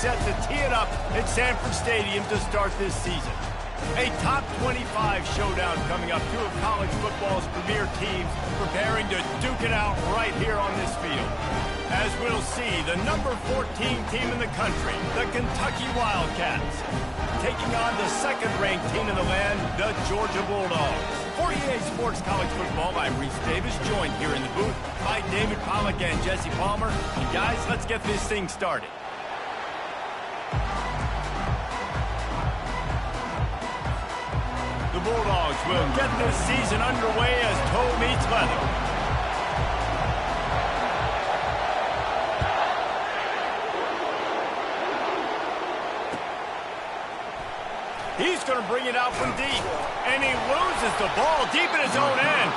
set to tee it up at Sanford Stadium to start this season. A top 25 showdown coming up. Two of college football's premier teams preparing to duke it out right here on this field. As we'll see, the number 14 team in the country, the Kentucky Wildcats, taking on the second-ranked team in the land, the Georgia Bulldogs. For EA Sports College Football, I'm Reese Davis, joined here in the booth by David Pollack and Jesse Palmer. And guys, let's get this thing started. The Bulldogs will get this season underway as toe meets leather. He's going to bring it out from deep, and he loses the ball deep in his own end.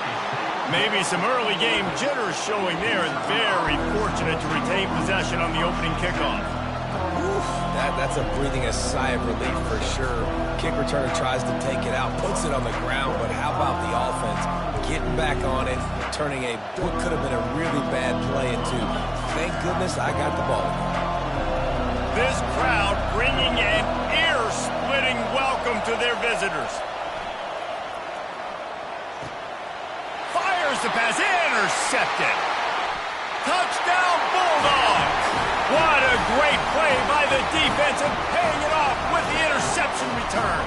Maybe some early game jitters showing there. Very fortunate to retain possession on the opening kickoff. That's a breathing a sigh of relief for sure. Kick returner tries to take it out, puts it on the ground, but how about the offense getting back on it, turning what could have been a really bad play into, thank goodness I got the ball. This crowd bringing an ear-splitting welcome to their visitors. Fires the pass, intercepted. Touchdown Bulldogs! What a great play by the defense and paying it off with the interception return.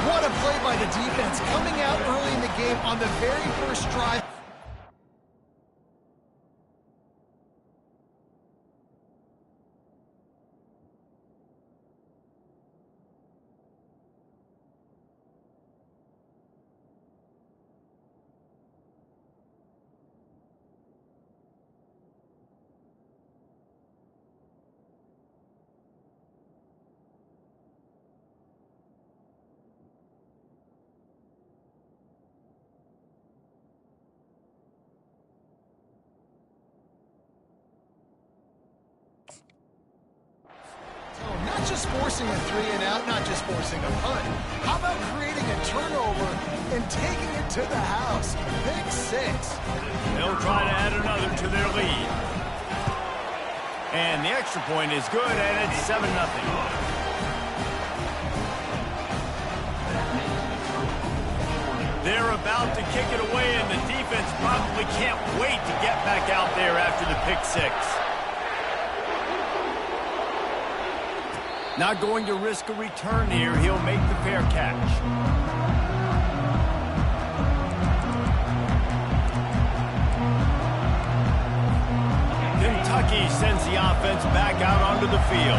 What a play by the defense, coming out early in the game on the very first drive. Not just forcing a 3 and out, not just forcing a punt. How about creating a turnover and taking it to the house? Pick 6. They'll try to add another to their lead. And the extra point is good, and it's 7-0. They're about to kick it away, and the defense probably can't wait to get back out there after the pick 6. Not going to risk a return here. He'll make the fair catch. Kentucky sends the offense back out onto the field.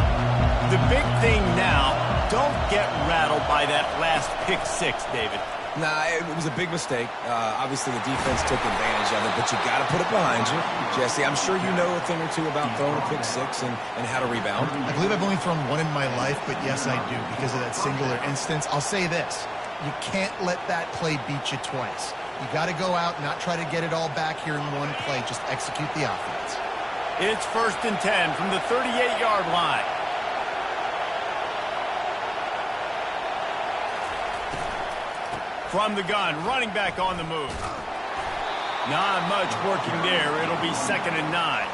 The big thing now, don't get rattled by that last pick 6, David. Nah, it was a big mistake. Obviously, the defense took advantage of it, but you got to put it behind you. Jesse, I'm sure you know a thing or two about throwing a pick 6 and how to rebound. I believe I've only thrown one in my life, but yes, I do, because of that singular instance. I'll say this. You can't let that play beat you twice. You got to go out and not try to get it all back here in one play. Just execute the offense. It's 1st and 10 from the 38-yard line. From the gun, running back on the move. Not much working there. It'll be 2nd and 9.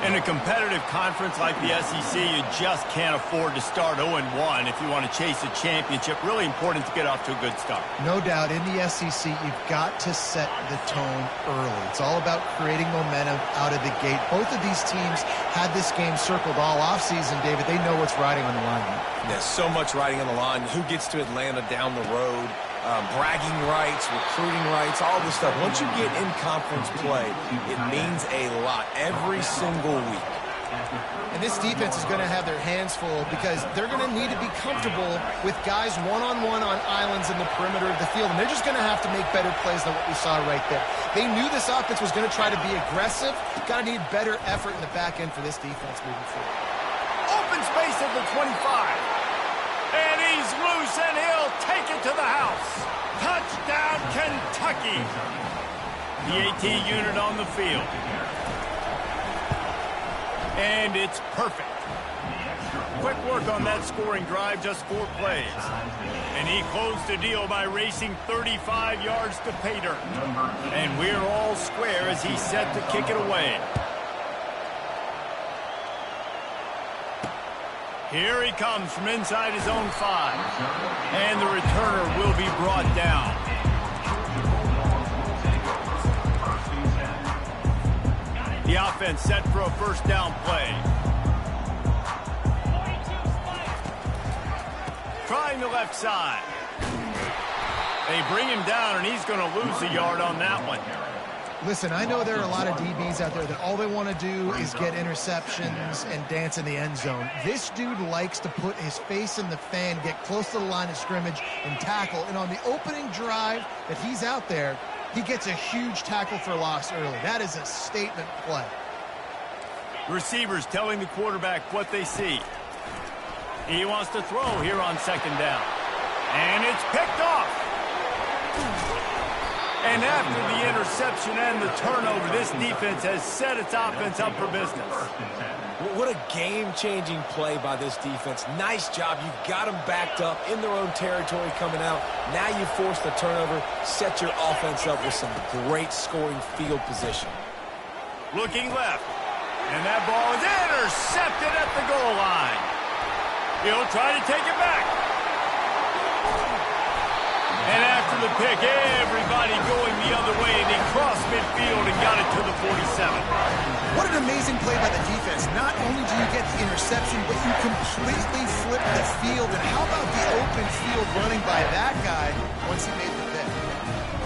In a competitive conference like the SEC, you just can't afford to start 0-1 if you want to chase a championship. Really important to get off to a good start. No doubt, in the SEC, you've got to set the tone early. It's all about creating momentum out of the gate. Both of these teams had this game circled all offseason, David. They know what's riding on the line. There's so much riding on the line. Who gets to Atlanta down the road? Bragging rights, recruiting rights, all this stuff. Once you get in conference play, it means a lot every single week. And this defense is going to have their hands full because they're going to need to be comfortable with guys one-on-one on islands in the perimeter of the field. And they're just going to have to make better plays than what we saw right there. They knew this offense was going to try to be aggressive. Got to need better effort in the back end for this defense moving forward. Open space at the 25. And he's loose, and he'll take it to the house. Touchdown, Kentucky. The AT unit on the field. And it's perfect. Quick work on that scoring drive, just 4 plays. And he closed the deal by racing 35 yards to pay dirt. And we're all square as he's set to kick it away. Here he comes from inside his own 5. And the returner will be brought down. The offense set for a first down play. Trying the left side. They bring him down, and he's going to lose a yard on that one. Listen, I know there are a lot of DBs out there that all they want to do is get interceptions and dance in the end zone. This dude likes to put his face in the fan, get close to the line of scrimmage, and tackle. And on the opening drive that he's out there, he gets a huge tackle for loss early. That is a statement play. Receivers telling the quarterback what they see. He wants to throw here on second down. And it's picked off. And after the interception and the turnover, this defense has set its offense up for business. What a game-changing play by this defense. Nice job. You've got them backed up in their own territory coming out. Now you force the turnover, set your offense up with some great scoring field position. Looking left. And that ball is intercepted at the goal line. He'll try to take it back. And after the pick, everybody going the other way, and he crossed midfield and got it to the 47. What an amazing play by the defense. Not only do you get the interception, but you completely flip the field. And how about the open field running by that guy once he made the pick?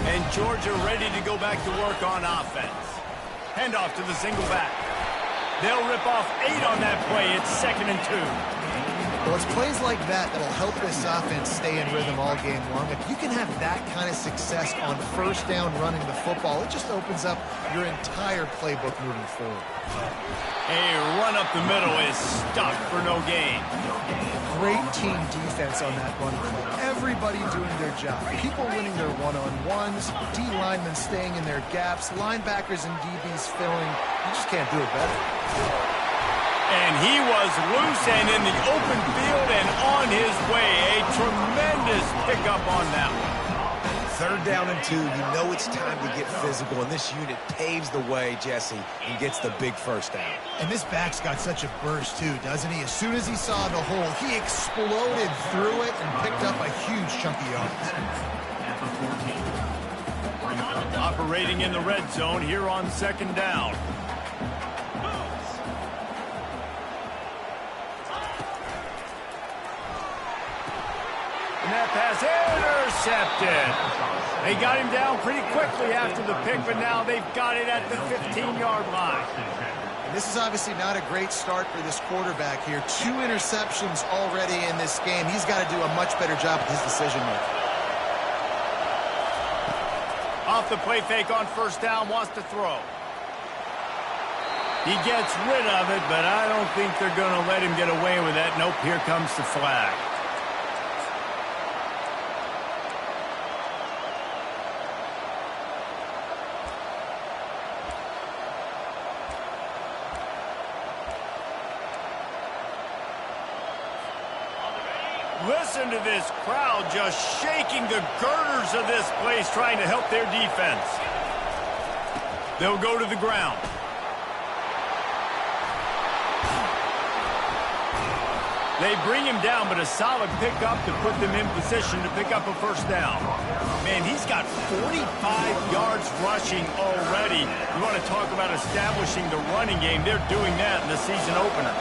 And Georgia ready to go back to work on offense. Handoff to the single back. They'll rip off 8 on that play. It's 2nd and 2. Well, it's plays like that that'll help this offense stay in rhythm all game long. If you can have that kind of success on first down running the football, it just opens up your entire playbook moving forward. A run up the middle is stuck for no gain. Great team defense on that run play. Everybody doing their job. People winning their one-on-ones, D linemen staying in their gaps, linebackers and DBs filling. You just can't do it better. And he was loose and in the open field and on his way. A tremendous pickup on that one. 3rd down and 2. You know it's time to get physical, and this unit paves the way, Jesse, and gets the big first down. And this back's got such a burst, too, doesn't he? As soon as he saw the hole, he exploded through it and picked up a huge chunk of yards. Operating in the red zone here on 2nd down. And that pass intercepted. They got him down pretty quickly after the pick, but now they've got it at the 15-yard line. And this is obviously not a great start for this quarterback here. 2 interceptions already in this game. He's got to do a much better job with his decision-making. Off the play fake on first down, wants to throw. He gets rid of it, but I don't think they're going to let him get away with that. Nope, here comes the flag. Listen to this crowd just shaking the girders of this place, trying to help their defense. They'll go to the ground. They bring him down, but a solid pickup to put them in position to pick up a first down. Man, he's got 45 yards rushing already. You want to talk about establishing the running game. They're doing that in the season opener.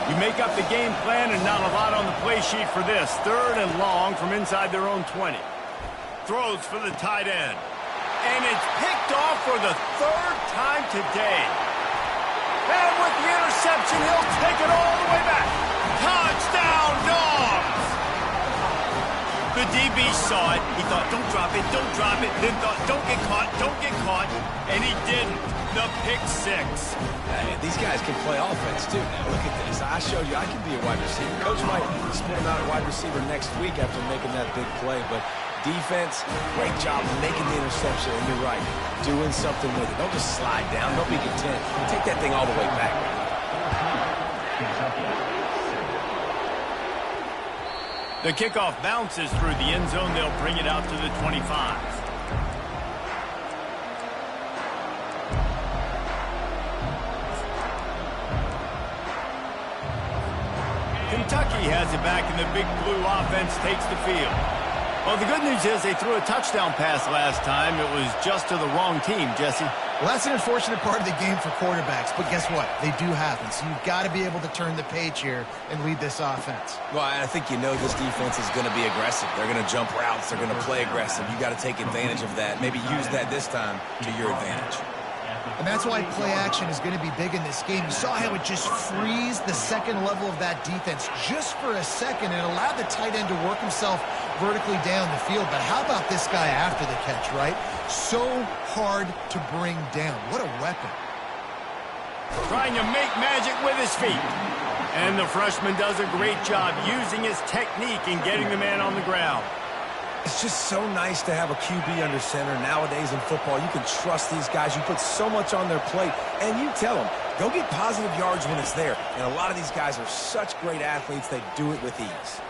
You make up the game plan and not a lot on the play sheet for this. 3rd and long from inside their own 20. Throws for the tight end. And it's picked off for the 3rd time today. And with the interception, he'll take it all the way back. Touchdown, Dogs! The DB saw it. He thought, don't drop it, don't drop it. Then thought, don't get caught, don't get caught. And he didn't. The pick 6. These guys can play offense, too. Now, look at this. I showed you I can be a wide receiver. Coach might split him out at wide receiver next week after making that big play. But defense, great job making the interception. And you're right, doing something with it. Don't just slide down. Don't be content. Take that thing all the way back. The kickoff bounces through the end zone. They'll bring it out to the 25. Kentucky has it back, and the Big Blue offense takes the field. Well, the good news is they threw a touchdown pass last time. It was just to the wrong team, Jesse. Well, that's an unfortunate part of the game for quarterbacks, but guess what? They do happen, so you've got to be able to turn the page here and lead this offense. Well, I think you know this defense is going to be aggressive. They're going to jump routes. They're going to play aggressive. You got to take advantage of that. Maybe use that this time to your advantage. And that's why play action is going to be big in this game. You saw how it just frees the second level of that defense just for a second and allowed the tight end to work himself vertically down the field. But how about this guy after the catch, right? So hard to bring down. What a weapon. Trying to make magic with his feet. And the freshman does a great job using his technique and getting the man on the ground. It's just so nice to have a QB under center. Nowadays in football, you can trust these guys. You put so much on their plate, and you tell them, go get positive yards when it's there. And a lot of these guys are such great athletes, they do it with ease.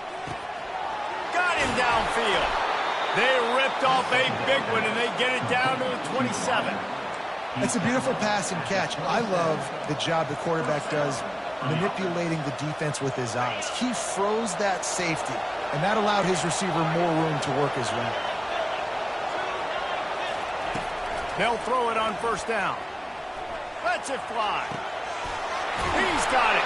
Got him downfield. They ripped off a big one, and they get it down to the 27. That's a beautiful pass and catch. I love the job the quarterback does manipulating the defense with his eyes. He froze that safety, and that allowed his receiver more room to work his route. They'll throw it on first down. Lets it fly. He's got it.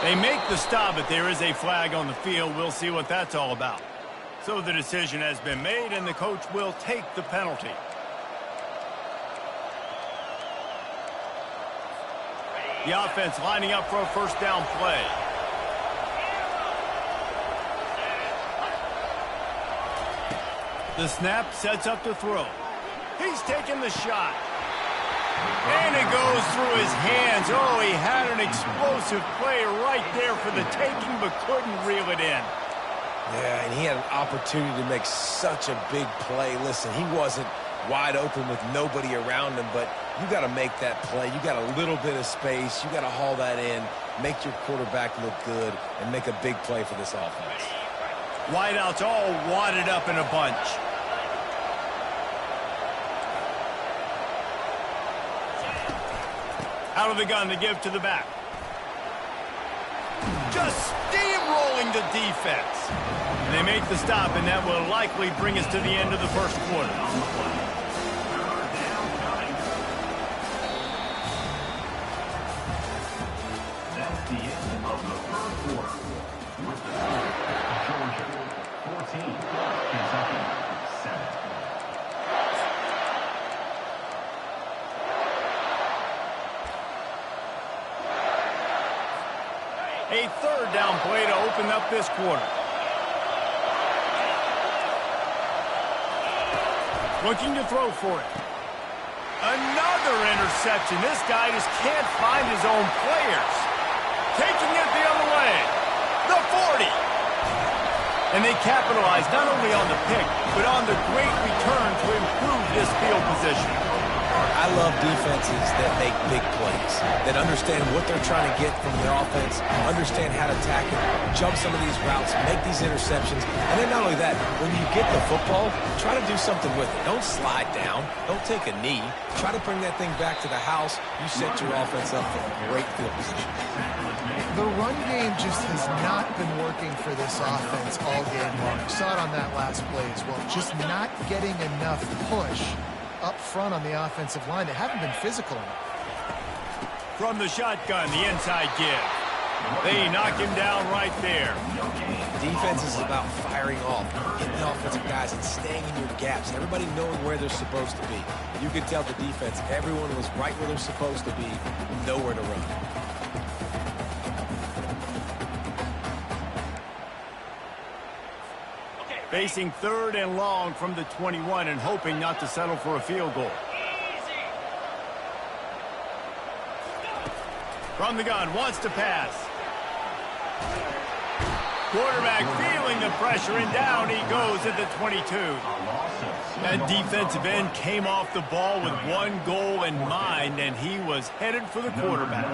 They make the stop, but there is a flag on the field. We'll see what that's all about. So the decision has been made, and the coach will take the penalty. The offense lining up for a first down play. The snap sets up the throw. He's taking the shot. And it goes through his hands. Oh, he had an explosive play right there for the taking, but couldn't reel it in. Yeah, and he had an opportunity to make such a big play. Listen, he wasn't wide open with nobody around him, but you got to make that play. You got a little bit of space. You got to haul that in, make your quarterback look good, and make a big play for this offense. Wideouts all wadded up in a bunch. Out of the gun to give to the back. Just steamrolling the defense. And they make the stop, and that will likely bring us to the end of the first quarter. That's the end of the first quarter. With the score, Georgia 14, Kentucky 7. A third down play to open up this quarter. Looking to throw for it. Another interception. This guy just can't find his own players. Taking it the other way. The 40. And they capitalize not only on the pick, but on the great return to improve this field position. I love defenses that make big plays, that understand what they're trying to get from their offense, understand how to attack it, jump some of these routes, make these interceptions. And then not only that, when you get the football, try to do something with it. Don't slide down. Don't take a knee. Try to bring that thing back to the house. You set your offense up for a great field position. The run game just has not been working for this offense all game long. You saw it on that last play as well. Just not getting enough push up front on the offensive line. They haven't been physical enough. From the shotgun, the inside give. They knock him down right there. Defense is about firing off, hitting the offensive guys and staying in your gaps. Everybody knowing where they're supposed to be. You could tell the defense, everyone was right where they're supposed to be, nowhere to run. Facing third and long from the 21 and hoping not to settle for a field goal. From the gun, wants to pass. Quarterback feeling the pressure, and down he goes at the 22. That defensive end came off the ball with one goal in mind, and he was headed for the quarterback.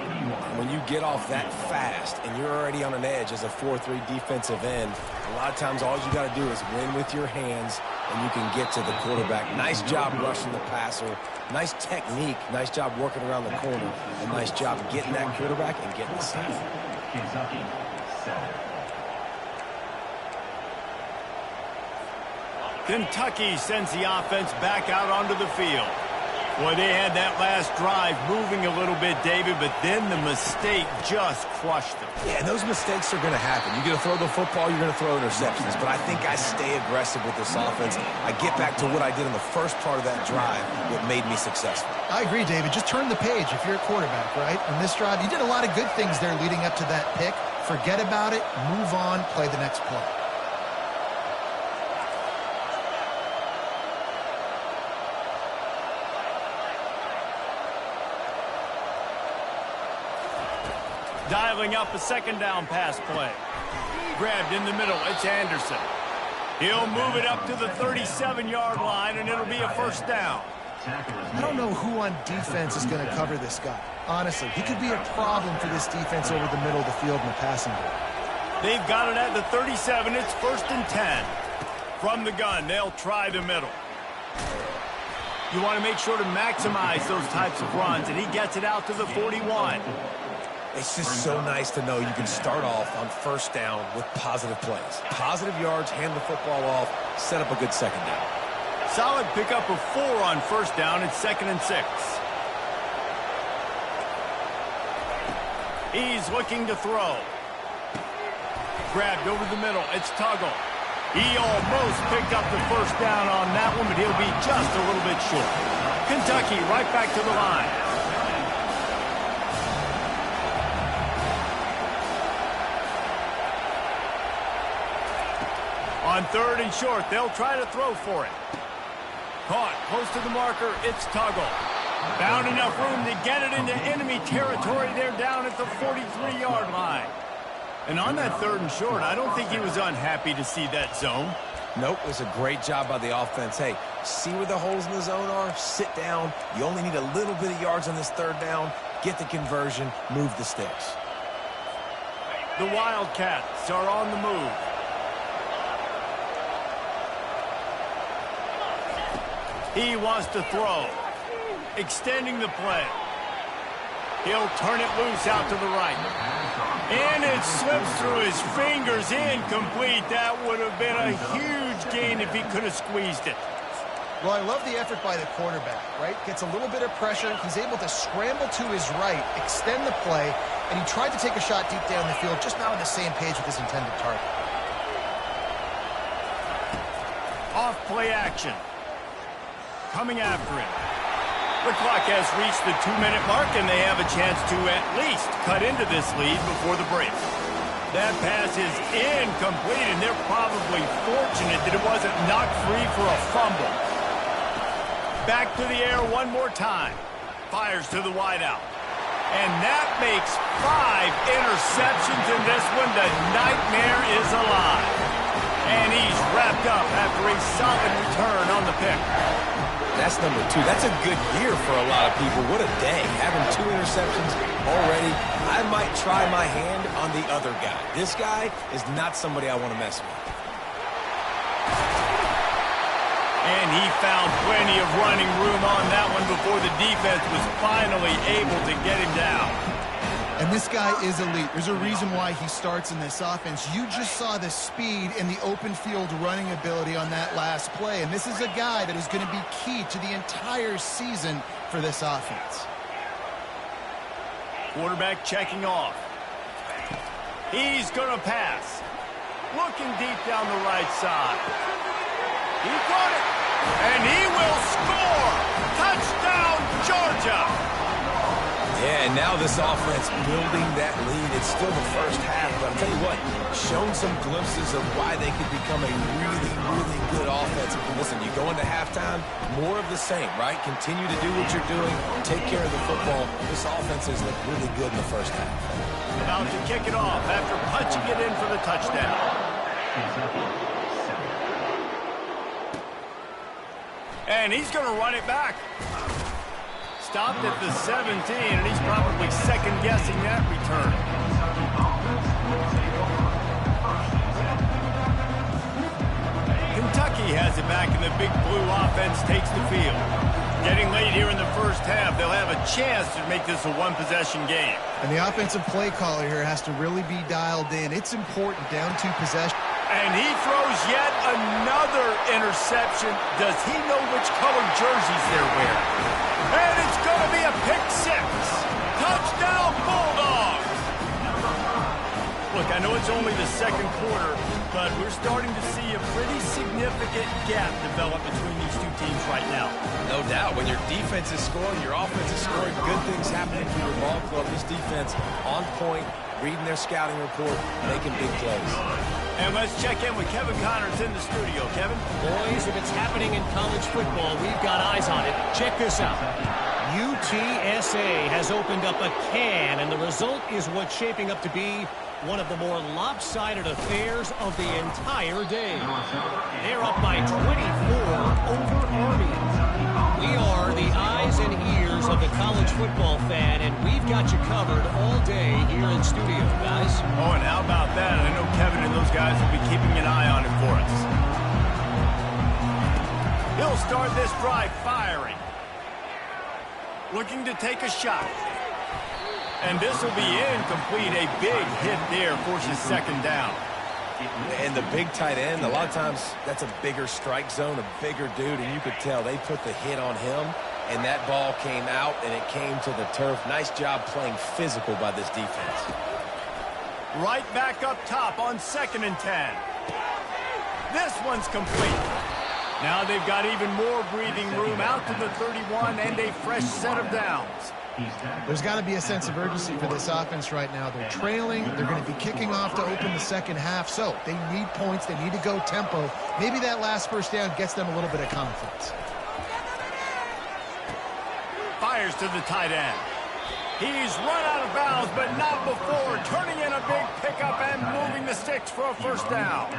When you get off that fast and you're already on an edge as a 4-3 defensive end, a lot of times all you got to do is win with your hands, and you can get to the quarterback. Nice job rushing the passer. Nice technique. Nice job working around the corner. And nice job getting that quarterback and getting the sack. Kentucky Kentucky sends the offense back out onto the field. Boy, they had that last drive moving a little bit, David, but then the mistake just crushed them. Yeah, and those mistakes are going to happen. You're going to throw the football, you're going to throw interceptions, but I think I stay aggressive with this offense. I get back to what I did in the first part of that drive that made me successful. I agree, David. Just turn the page if you're a quarterback, right? On this drive, you did a lot of good things there leading up to that pick. Forget about it, move on, play the next play. Dialing up a second down pass play. Grabbed in the middle, it's Anderson. He'll move it up to the 37-yard line, and it'll be a first down. I don't know who on defense is going to cover this guy. Honestly, he could be a problem for this defense over the middle of the field in the passing game. They've got it at the 37. It's 1st and 10. From the gun, they'll try the middle. You want to make sure to maximize those types of runs, and he gets it out to the 41. It's just so nice to know you can start off on first down with positive plays. Positive yards, hand the football off, set up a good second down. Solid pickup of 4 on first down. It's 2nd and 6. He's looking to throw. Grabbed over the middle. It's Tuggle. He almost picked up the first down on that one, but he'll be just a little bit short. Kentucky right back to the line. On 3rd and short, they'll try to throw for it. Caught close to the marker, it's Tuggle. Found enough room to get it into enemy territory. They're down at the 43-yard line. And on that 3rd and short, I don't think he was unhappy to see that zone. Nope, it was a great job by the offense. Hey, see where the holes in the zone are? Sit down. You only need a little bit of yards on this 3rd down. Get the conversion, move the sticks. The Wildcats are on the move. He wants to throw. Extending the play. He'll turn it loose out to the right. And it slips through his fingers. Incomplete. That would have been a huge gain if he could have squeezed it. Well, I love the effort by the quarterback, right? Gets a little bit of pressure. He's able to scramble to his right, extend the play, and he tried to take a shot deep down the field, just not on the same page with his intended target. Off play action. Coming after him. The clock has reached the 2-minute mark, and they have a chance to at least cut into this lead before the break. That pass is incomplete, and they're probably fortunate that it wasn't knocked free for a fumble. Back to the air one more time. Fires to the wideout. And that makes 5 interceptions in this one. The nightmare is alive. And he's wrapped up after a solid return on the pick. That's number 2. That's a good year for a lot of people. What a day. Having 2 interceptions already. I might try my hand on the other guy. This guy is not somebody I want to mess with. And he found plenty of running room on that one before the defense was finally able to get him down. And this guy is elite. There's a reason why he starts in this offense. You just saw the speed and the open field running ability on that last play. And this is a guy that is going to be key to the entire season for this offense. Quarterback checking off. He's going to pass. Looking deep down the right side. He caught it. And he will score. Touchdown, Georgia. Yeah, and now this offense building that lead. It's still the first half, but I'll tell you what, shown some glimpses of why they could become a really, really good offense. Listen, you go into halftime, more of the same, right? Continue to do what you're doing, take care of the football. This offense has looked really good in the first half. About to kick it off after punching it in for the touchdown. And he's going to run it back. Stopped at the 17, and he's probably second-guessing that return. Kentucky has it back, and the Big Blue offense takes the field. Getting late here in the first half, they'll have a chance to make this a one-possession game. And the offensive play caller here has to really be dialed in. It's important, down 2 possessions. And he throws yet another interception. Does he know which color jerseys they're wearing? And it's going to be a pick 6. Touchdown, Bulldogs! Look, I know it's only the second quarter, but we're starting to see a pretty significant gap develop between these two teams right now. No doubt. When your defense is scoring, your offense is scoring, good things happening for your ball club. This defense on point, reading their scouting report, making big plays. And let's check in with Kevin Connors in the studio. Kevin? Boys, if it's happening in college football, we've got eyes on it. Check this out. UTSA has opened up a can, and the result is what's shaping up to be one of the more lopsided affairs of the entire day. They're up by 24 over Army. We are the eyes and ears of the college football fan, and we've got you covered all day here in studio, guys. Oh, and how about that? I know Kevin and those guys will be keeping an eye on it for us. He'll start this drive firing. Looking to take a shot. And this will be incomplete. A big hit there forces second down. And the big tight end, a lot of times that's a bigger strike zone, a bigger dude, and you could tell they put the hit on him, and that ball came out, and it came to the turf. Nice job playing physical by this defense. Right back up top on 2nd and 10. This one's complete. Now they've got even more breathing room out to the 31 and a fresh set of downs. There's got to be a sense of urgency for this offense right now. They're trailing. They're going to be kicking off to open the second half. So they need points. They need to go tempo. Maybe that last first down gets them a little bit of confidence. Fires to the tight end. He's run out of bounds, but not before turning in a big pickup and moving the sticks for a first down.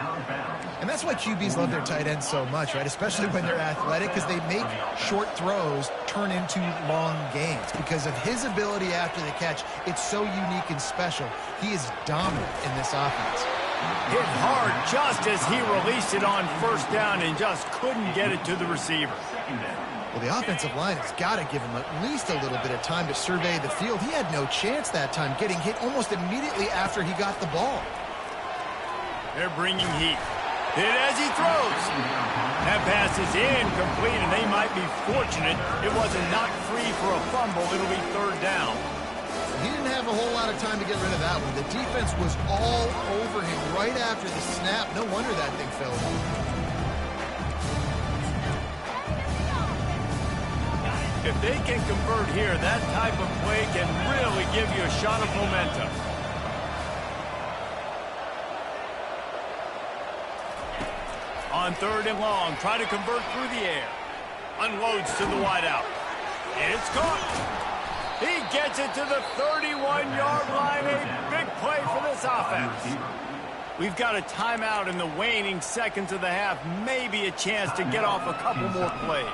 And that's why QBs love their tight ends so much, right? Especially when they're athletic, because they make short throws turn into long gains. Because of his ability after the catch, it's so unique and special. He is dominant in this offense. Hit hard just as he released it on first down and just couldn't get it to the receiver. Well, the offensive line has got to give him at least a little bit of time to survey the field. He had no chance that time, getting hit almost immediately after he got the ball. They're bringing heat. Hit as he throws. That pass is incomplete, and they might be fortunate it wasn't knocked free for a fumble. It'll be third down. He didn't have a whole lot of time to get rid of that one. The defense was all over him right after the snap. No wonder that thing fell. If they can convert here, that type of play can really give you a shot of momentum. On 3rd and long, try to convert through the air. Unloads to the wideout. It's caught. He gets it to the 31-yard line. A big play for this offense. We've got a timeout in the waning seconds of the half. Maybe a chance to get off a couple more plays.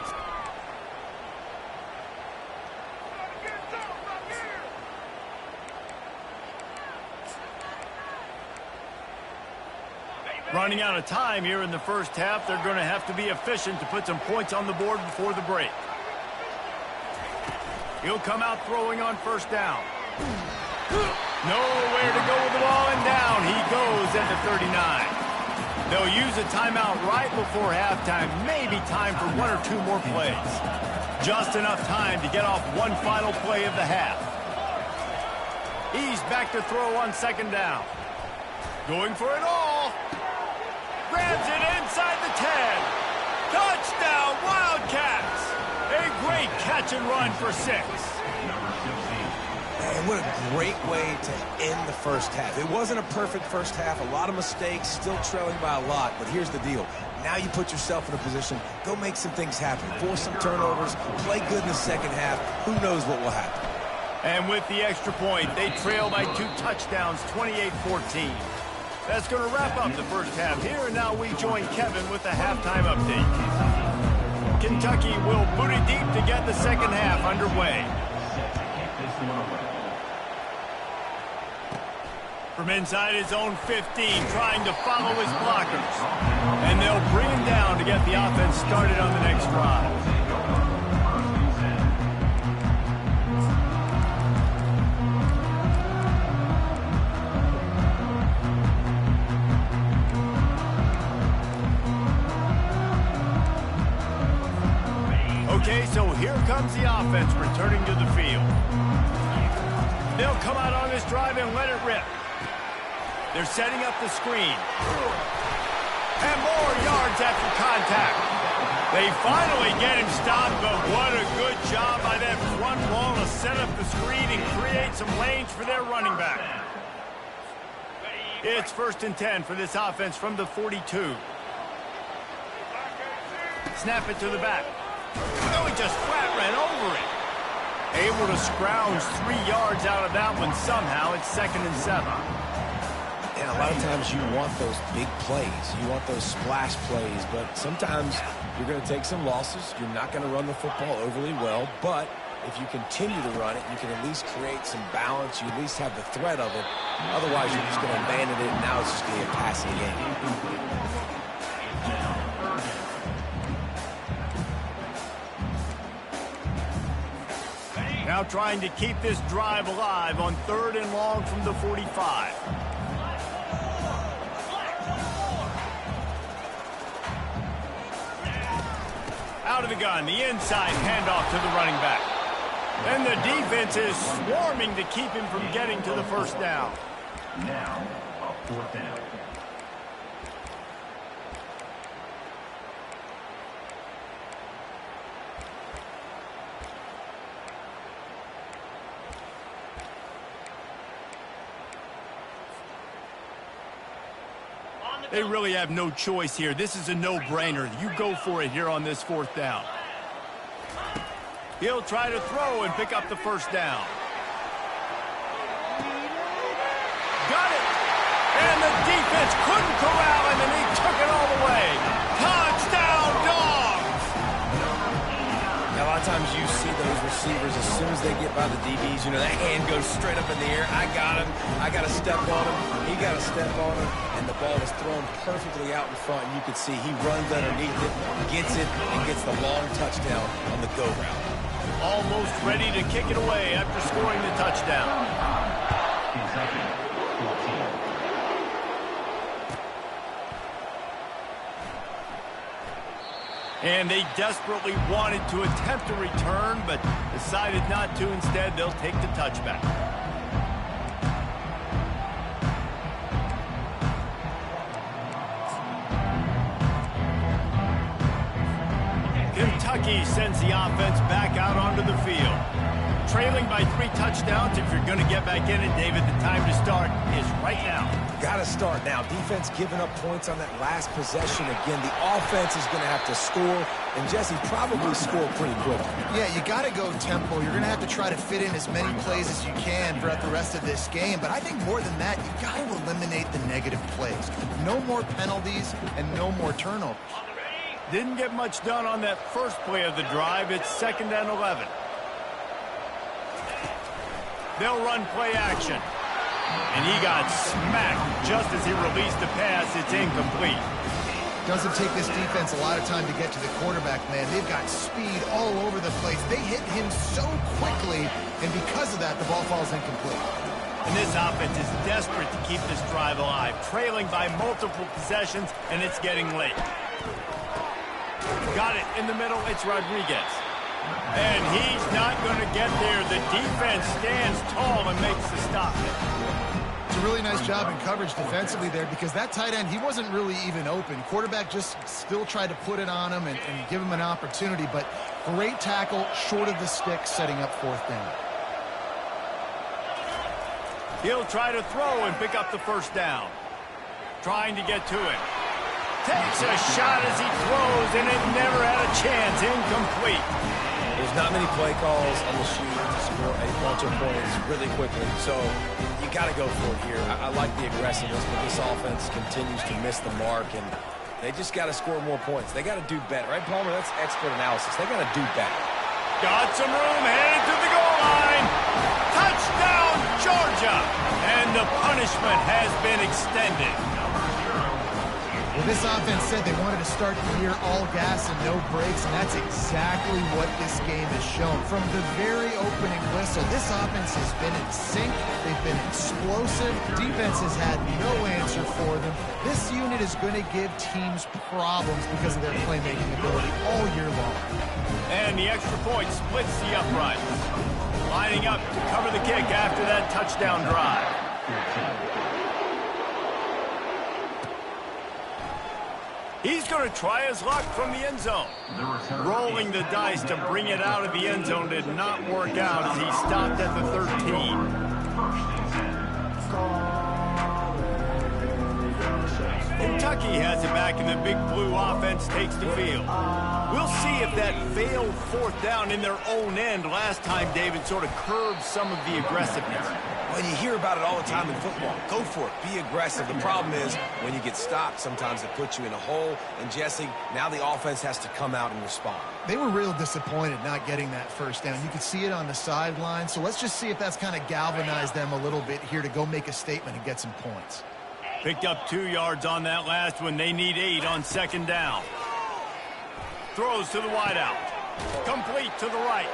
Running out of time here in the first half. They're going to have to be efficient to put some points on the board before the break. He'll come out throwing on first down. Nowhere to go with the ball, and down he goes at the 39. They'll use a timeout right before halftime. Maybe time for 1 or 2 more plays. Just enough time to get off one final play of the half. He's back to throw on 2nd down. Going for it all. Grabs it inside the 10. Touchdown, Wildcats. A great catch and run for 6. And what a great way to end the first half. It wasn't a perfect first half. A lot of mistakes, still trailing by a lot. But here's the deal. Now you put yourself in a position, go make some things happen. Force some turnovers, play good in the second half. Who knows what will happen. And with the extra point, they trail by 2 touchdowns, 28-14. That's going to wrap up the first half here, and now we join Kevin with the halftime update. Kentucky will boot it deep to get the second half underway. From inside his own 15, trying to follow his blockers. And they'll bring him down to get the offense started on the next drive. Okay, so here comes the offense returning to the field. They'll come out on this drive and let it rip. They're setting up the screen. And more yards after contact. They finally get him stopped, but what a good job by that front wall to set up the screen and create some lanes for their running back. It's 1st and 10 for this offense from the 42. Snap it to the back. Oh, he just flat ran over it. Able to scrounge 3 yards out of that one somehow. It's 2nd and 7. And a lot of times you want those big plays. You want those splash plays, but sometimes you're going to take some losses. You're not going to run the football overly well, but if you continue to run it, you can at least create some balance. You at least have the threat of it. Otherwise, you're just going to abandon it, and now it's just going to be a passing game. Now trying to keep this drive alive on 3rd and long from the 45. Out of the gun, the inside handoff to the running back. And the defense is swarming to keep him from getting to the 1st down. Now, a 4th down. They really have no choice here. This is a no-brainer. You go for it here on this 4th down. He'll try to throw and pick up the 1st down. Got it! And the defense couldn't corral him, and he took it all the way. Touchdown, Dogs! Now, a lot of times you see those receivers, as soon as they get by the DBs, you know, that hand goes straight up in the air. I got him. I got to step on him. He got to step on him. And the ball was thrown perfectly out in front. And you can see he runs underneath it, gets it, and gets the long touchdown on the go route. Almost ready to kick it away after scoring the touchdown. Kentucky, 14. And they desperately wanted to attempt a return, but decided not to. Instead, they'll take the touchback. Kentucky sends the offense back out onto the field. Trailing by 3 touchdowns. If you're going to get back in it, David, the time to start is right now. Got to start now. Defense giving up points on that last possession. Again, the offense is going to have to score, and Jesse probably score pretty quickly. Yeah, you got to go tempo. You're going to have to try to fit in as many plays as you can throughout the rest of this game. But I think more than that, you got to eliminate the negative plays. No more penalties and no more turnovers. Didn't get much done on that first play of the drive. It's 2nd and 11. They'll run play action. And he got smacked just as he released the pass. It's incomplete. Doesn't take this defense a lot of time to get to the quarterback, man. They've got speed all over the place. They hit him so quickly, and because of that, the ball falls incomplete. And this offense is desperate to keep this drive alive, trailing by multiple possessions, and it's getting late. Got it in the middle. It's Rodriguez. And he's not going to get there. The defense stands tall and makes the stop. It's a really nice job in coverage defensively there because that tight end, he wasn't really even open. Quarterback just still tried to put it on him and give him an opportunity, but great tackle short of the stick, setting up 4th down. He'll try to throw and pick up the 1st down. Trying to get to it. Takes a shot as he throws, and it never had a chance. Incomplete. There's not many play calls on the sheet to score a bunch of points really quickly, so you got to go for it here. I like the aggressiveness, but this offense continues to miss the mark, and they just got to score more points. They got to do better, right, Palmer? That's expert analysis. They got to do better. Got some room, headed to the goal line. Touchdown, Georgia! And the punishment has been extended. Well, this offense said they wanted to start the year all gas and no brakes, and that's exactly what this game has shown. From the very opening whistle, this offense has been in sync. They've been explosive. Defense has had no answer for for them. This unit is going to give teams problems because of their playmaking ability all year long. And the extra point splits the uprights. Lining up to cover the kick after that touchdown drive. He's going to try his luck from the end zone. Rolling the dice to bring it out of the end zone did not work out as he stopped at the 13. Kentucky has it back, and the Big Blue offense takes the field. We'll see if that failed fourth down in their own end last time, David, sort of curbed some of the aggressiveness. Well, you hear about it all the time in football. Go for it. Be aggressive. The problem is when you get stopped, sometimes it puts you in a hole. And, Jesse, now the offense has to come out and respond. They were real disappointed not getting that first down. You could see it on the sideline. So let's just see if that's kind of galvanized them a little bit here to go make a statement and get some points. Picked up 2 yards on that last one. They need 8 on second down. Throws to the wideout. Complete to the right.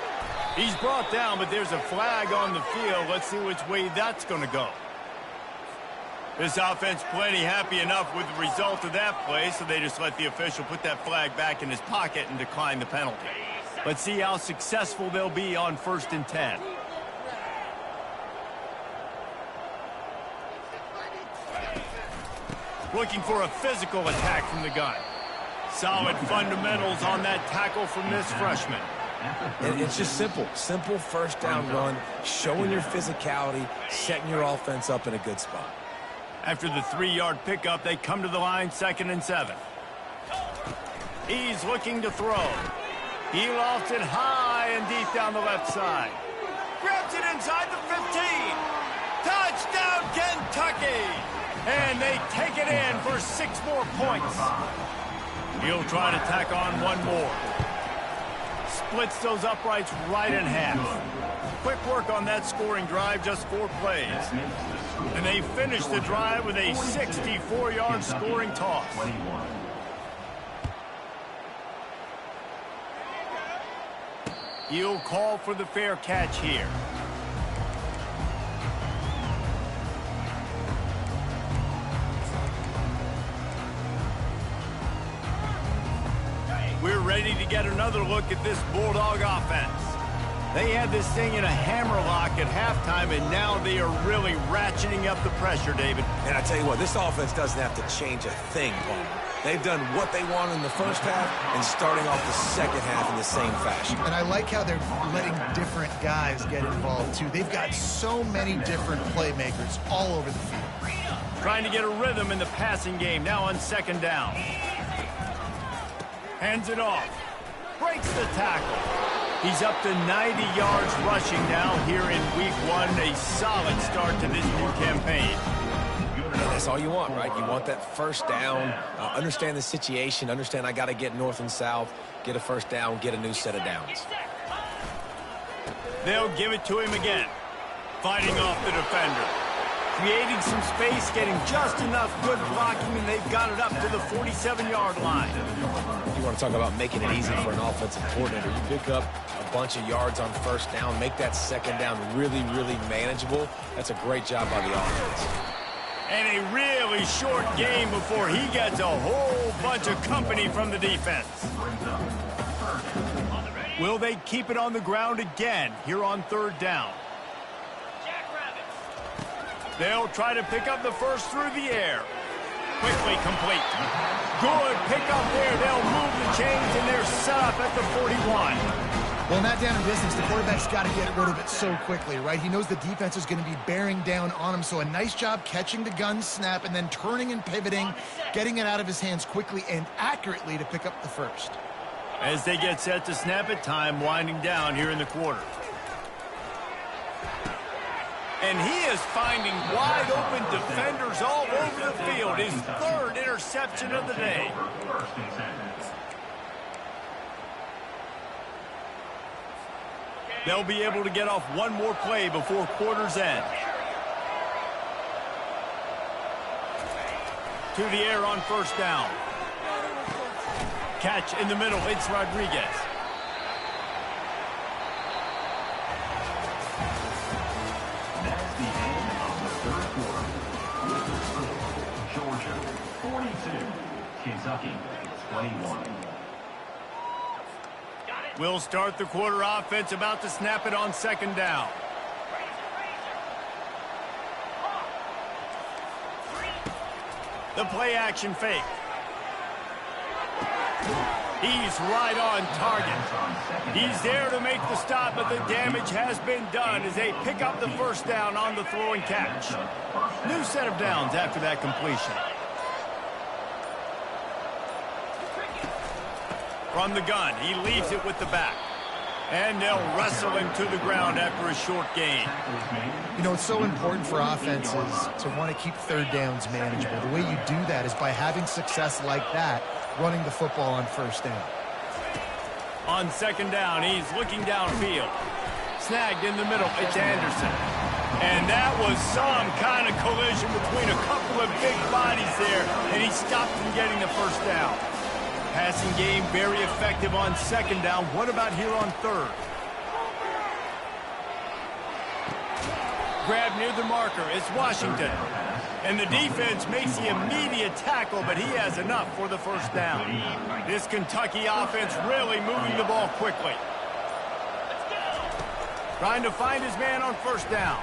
He's brought down, but there's a flag on the field. Let's see which way that's going to go. This offense plenty happy enough with the result of that play, so they just let the official put that flag back in his pocket and decline the penalty. Let's see how successful they'll be on 1st and 10. Looking for a physical attack from the gun. Solid fundamentals on that tackle from this freshman. And it's just simple. Simple first down run, showing your physicality, setting your offense up in a good spot. After the 3-yard pickup, they come to the line 2nd and 7. He's looking to throw. He lofts it high and deep down the left side. Grabs it inside the 15. Touchdown, Kentucky! And they take it in for 6 more points. He'll try to tack on 1 more. Splits those uprights right in half. Quick work on that scoring drive, just 4 plays. And they finish the drive with a 64-yard scoring toss. He'll call for the fair catch here. We're ready to get another look at this Bulldog offense. They had this thing in a hammerlock at halftime, and now they are really ratcheting up the pressure, David. And I tell you what, this offense doesn't have to change a thing, Paul. They've done what they want in the first half and starting off the second half in the same fashion. And I like how they're letting different guys get involved, too. They've got so many different playmakers all over the field. Trying to get a rhythm in the passing game, now on 2nd down. Hands it off. Breaks the tackle. He's up to 90 yards rushing now here in week 1. A solid start to this new campaign. And that's all you want, right? You want that first down, understand the situation, understand I got to get north and south, get a first down, get a new set of downs. They'll give it to him again. Fighting off the defender. Creating some space, getting just enough good blocking, and they've got it up to the 47-yard line. You want to talk about making it easy for an offensive coordinator. You pick up a bunch of yards on first down, make that second down really, really manageable. That's a great job by the offense. And a really short game before he gets a whole bunch of company from the defense. Will they keep it on the ground again here on 3rd down? They'll try to pick up the first through the air. Quickly complete. Good pickup there. They'll move the chains, and they're set up at the 41. Well, in that down and distance, the quarterback's got to get rid of it so quickly, right? He knows the defense is going to be bearing down on him, so a nice job catching the gun snap and then turning and pivoting, getting it out of his hands quickly and accurately to pick up the first. As they get set to snap it, time winding down here in the quarter. And he is finding wide-open defenders all over the field. His 3rd interception of the day. They'll be able to get off 1 more play before quarter's end. To the air on 1st down. Catch in the middle. It's Rodriguez. That's the end of the 3rd quarter. With the score, Georgia 42, Kentucky 21. We'll start the quarter offense, about to snap it on second down. The play action fake. He's right on target. He's there to make the stop, but the damage has been done as they pick up the first down on the throw and catch. New set of downs after that completion. From the gun, he leaves it with the back. And they'll wrestle him to the ground after a short gain. You know, it's so important for offenses to want to keep third downs manageable. The way you do that is by having success like that, running the football on first down. On second down, he's looking downfield. Snagged in the middle, it's Anderson. And that was some kind of collision between a couple of big bodies there, and he stopped from getting the first down. Passing game very effective on second down. What about here on third? Grab near the marker. It's Washington. And the defense makes the immediate tackle, but he has enough for the first down. This Kentucky offense really moving the ball quickly. Trying to find his man on first down.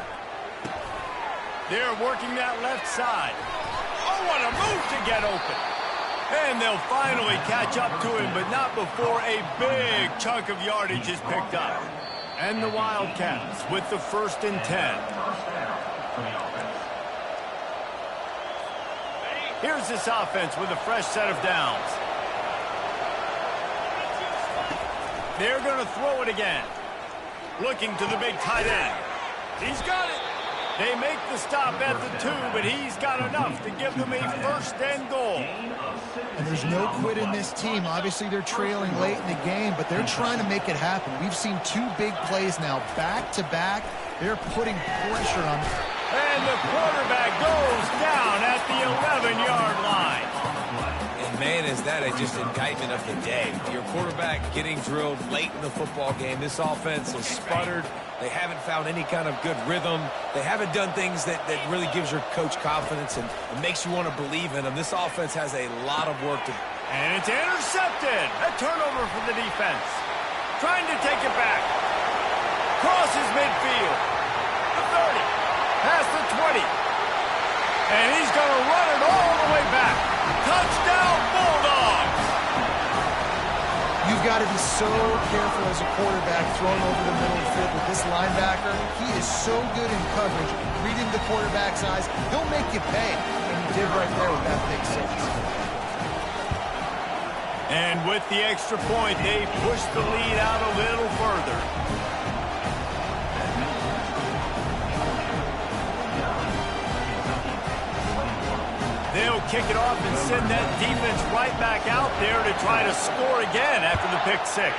They're working that left side. Oh, what a move to get open. And they'll finally catch up to him, but not before a big chunk of yardage is picked up. And the Wildcats with the 1st and 10. Here's this offense with a fresh set of downs. They're going to throw it again. Looking to the big tight end. He's got it. They make the stop at the 2, but he's got enough to give them a 1st and goal. And there's no quit in this team. Obviously, they're trailing late in the game, but they're trying to make it happen. We've seen 2 big plays now, back-to-back. They're putting pressure on them. And the quarterback goes down at the 11-yard line. And, man, is that just indictment of the day. Your quarterback getting drilled late in the football game. This offense has sputtered. They haven't found any kind of good rhythm. They haven't done things that really gives your coach confidence and makes you want to believe in them. This offense has a lot of work to do. And it's intercepted. A turnover for the defense. Trying to take it back. Crosses midfield. The 30. Past the 20. And he's going to run it all the way back. Touchdown, Bulldogs. You've got to be so careful as a quarterback throwing over the middle of the field with this linebacker. He is so good in coverage, reading the quarterback's eyes. He'll make you pay, and he did right there with that big 6. And with the extra point, they push the lead out a little further. They'll kick it off and send that defense right back out there to try to score again after the pick 6.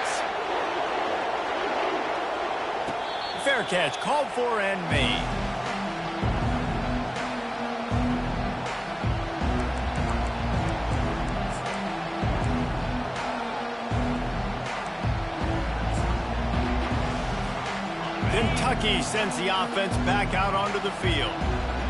Fair catch called for and made. Kentucky sends the offense back out onto the field.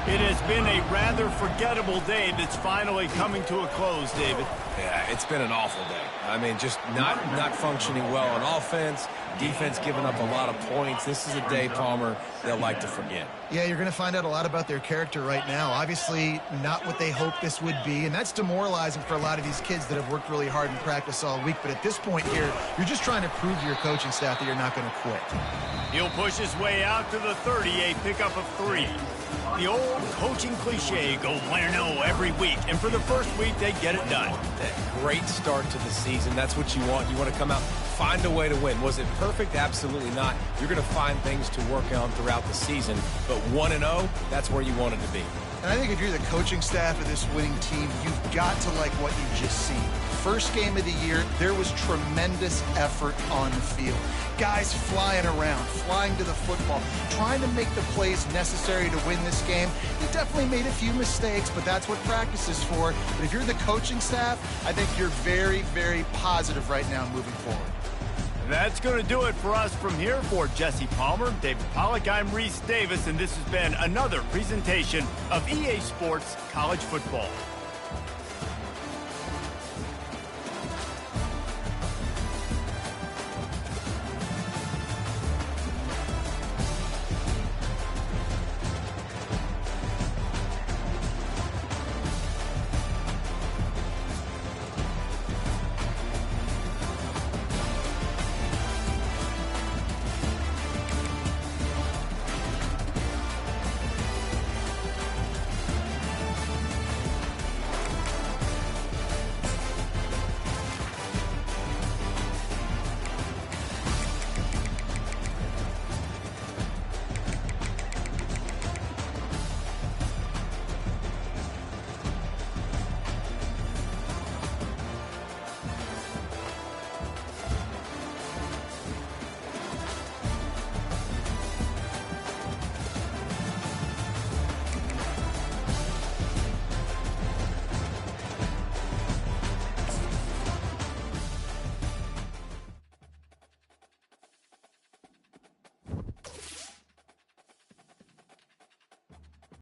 It has been a rather forgettable day that's finally coming to a close, David. Yeah, it's been an awful day. I mean, just not functioning well on offense. Defense giving up a lot of points. This is a day, Palmer, they'll like to forget. Yeah, you're going to find out a lot about their character right now. Obviously, not what they hoped this would be, and that's demoralizing for a lot of these kids that have worked really hard in practice all week. But at this point here, you're just trying to prove to your coaching staff that you're not going to quit. He'll push his way out to the 30, a pickup of 3. The old coaching cliche, go win or no every week. And for the first week, they get it done. Great start to the season. That's what you want. You want to come out, find a way to win. Was it perfect? Absolutely not. You're going to find things to work on throughout the season. But 1-0, that's where you want it to be. And I think if you're the coaching staff of this winning team, you've got to like what you've just seen. First game of the year, there was tremendous effort on the field. Guys flying around, flying to the football, trying to make the plays necessary to win this game. You definitely made a few mistakes, but that's what practice is for. But if you're the coaching staff, I think you're very, very positive right now moving forward. That's going to do it for us from here. For Jesse Palmer, David Pollack, I'm Reese Davis, and this has been another presentation of EA Sports College Football.